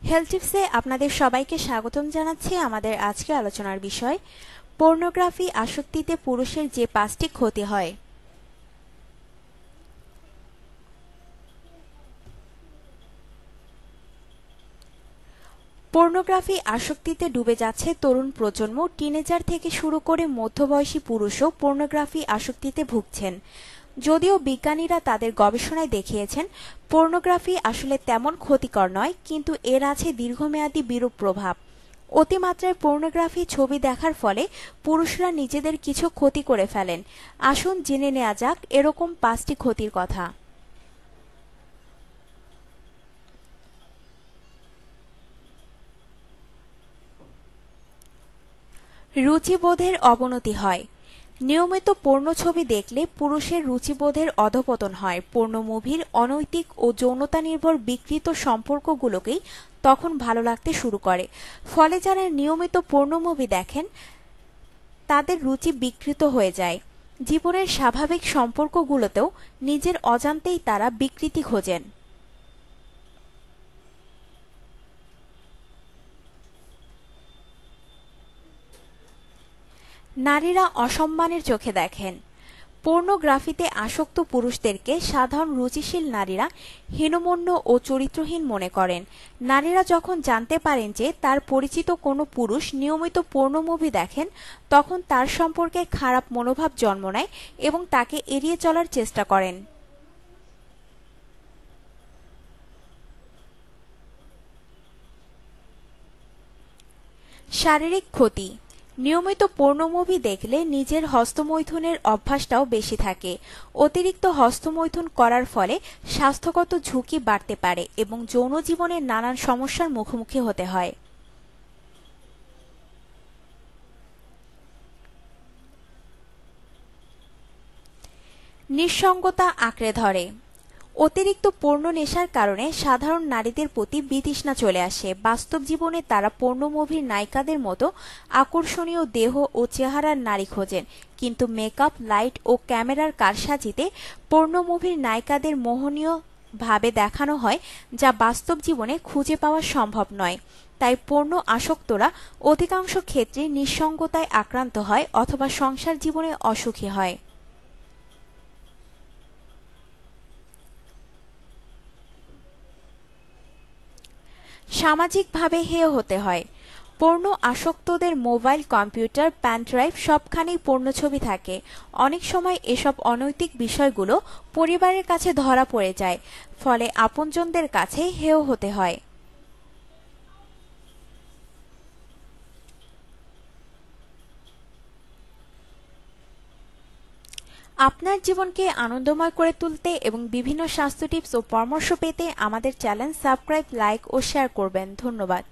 Health টিপসে আপনাদের সবাইকে স্বাগতম জানাচ্ছি। আমাদের আজকে আলোচনার বিষয় পর্নোগ্রাফি আসক্তিতে পুরুষের যে 5টি ক্ষতি হয়। পর্নোগ্রাফি আসক্তিতে ডুবে যাচ্ছে তরুণ প্রজন্ম। টিনেজার থেকে শুরু করে মধ্যবয়সী পুরুষও পর্নোগ্রাফি আসক্তিতে ভুগছেন। যদিও বিজ্ঞানীরা তাদের গবেষণায় দেখিয়েছেন পর্নোগ্রাফি আসলে তেমন ক্ষতিকর নয়, কিন্তু এর আছে দীর্ঘমেয়াদী বিরূপ প্রভাব। অতিমাত্রায় পর্নোগ্রাফি ছবি দেখার ফলে পুরুষরা নিজেদের কিছু ক্ষতি করে ফেলেন। আসুন জেনে নেওয়া যাক এরকম 5টি ক্ষতির কথা। রুচিবোধের অবনতি হয়। নিয়মিত পর্নো ছবি দেখলে পুরুষের রুচিবোধের অধঃপতন হয়। পর্নো মুভির অনৈতিক ও যৌনতা নির্ভর বিকৃত সম্পর্কগুলোকেই তখন ভালো লাগতে শুরু করে। ফলে যারা নিয়মিত পর্নো মুভি দেখেন তাদের রুচি বিকৃত হয়ে যায়। জীবনের স্বাভাবিক সম্পর্কগুলোতেও নিজের অজান্তেই তারা বিকৃতি খোঁজেন। নারীরা অসম্মানের চোখে দেখেন। পর্নোগ্রাফিতে আসক্ত পুরুষদেরকে সাধারণ রুচিশীল নারীরা হীনমন্য ও চরিত্রহীন মনে করেন। নারীরা যখন জানতে পারেন যে তার পরিচিত কোনো পুরুষ নিয়মিত পর্নো মুভি দেখেন, তখন তার সম্পর্কে খারাপ মনোভাব জন্ম নেয় এবং তাকে এড়িয়ে চলার চেষ্টা করেন। শারীরিক ক্ষতি। নিয়মিত পর্নো মুভি দেখলে নিজের হস্তমৈথুনের অভ্যাসটাও বেশি থাকে। অতিরিক্ত হস্তমৈথুন করার ফলে স্বাস্থ্যগত ঝুঁকি বাড়তে পারে এবং যৌন জীবনের নানান সমস্যার মুখোমুখি হতে হয়। নিঃসঙ্গতা আঁকড়ে ধরে। অতিরিক্ত পর্নো নেশার কারণে সাধারণ নারীদের প্রতি বিতৃষ্ণা চলে আসে। বাস্তব জীবনে তারা পর্নো মুভির নায়িকাদের মতো আকর্ষণীয় দেহ ও চেহারার নারী খোঁজেন, কিন্তু মেকআপ, লাইট ও ক্যামেরার কারসাজিতে পর্নো মুভির নায়িকাদের মোহনীয় ভাবে দেখানো হয়, যা বাস্তব জীবনে খুঁজে পাওয়া সম্ভব নয়। তাই পর্নো আসক্তরা অধিকাংশ ক্ষেত্রে নিঃসঙ্গতায় আক্রান্ত হয় অথবা সংসার জীবনে অসুখী হয়। সামাজিকভাবে হেয় হতে হয়। পর্নো আসক্তদের মোবাইল, কম্পিউটার, প্যানড্রাইভ সবখানেই পর্নো ছবি থাকে। অনেক সময় এসব অনৈতিক বিষয়গুলো পরিবারের কাছে ধরা পড়ে যায়, ফলে আপনজনদের কাছে হেয় হতে হয়। আপনার জীবনকে আনন্দময় করে তুলতে এবং বিভিন্ন স্বাস্থ্য টিপস ও পরামর্শ পেতে আমাদের চ্যানেল সাবস্ক্রাইব, লাইক ও শেয়ার করবেন। ধন্যবাদ।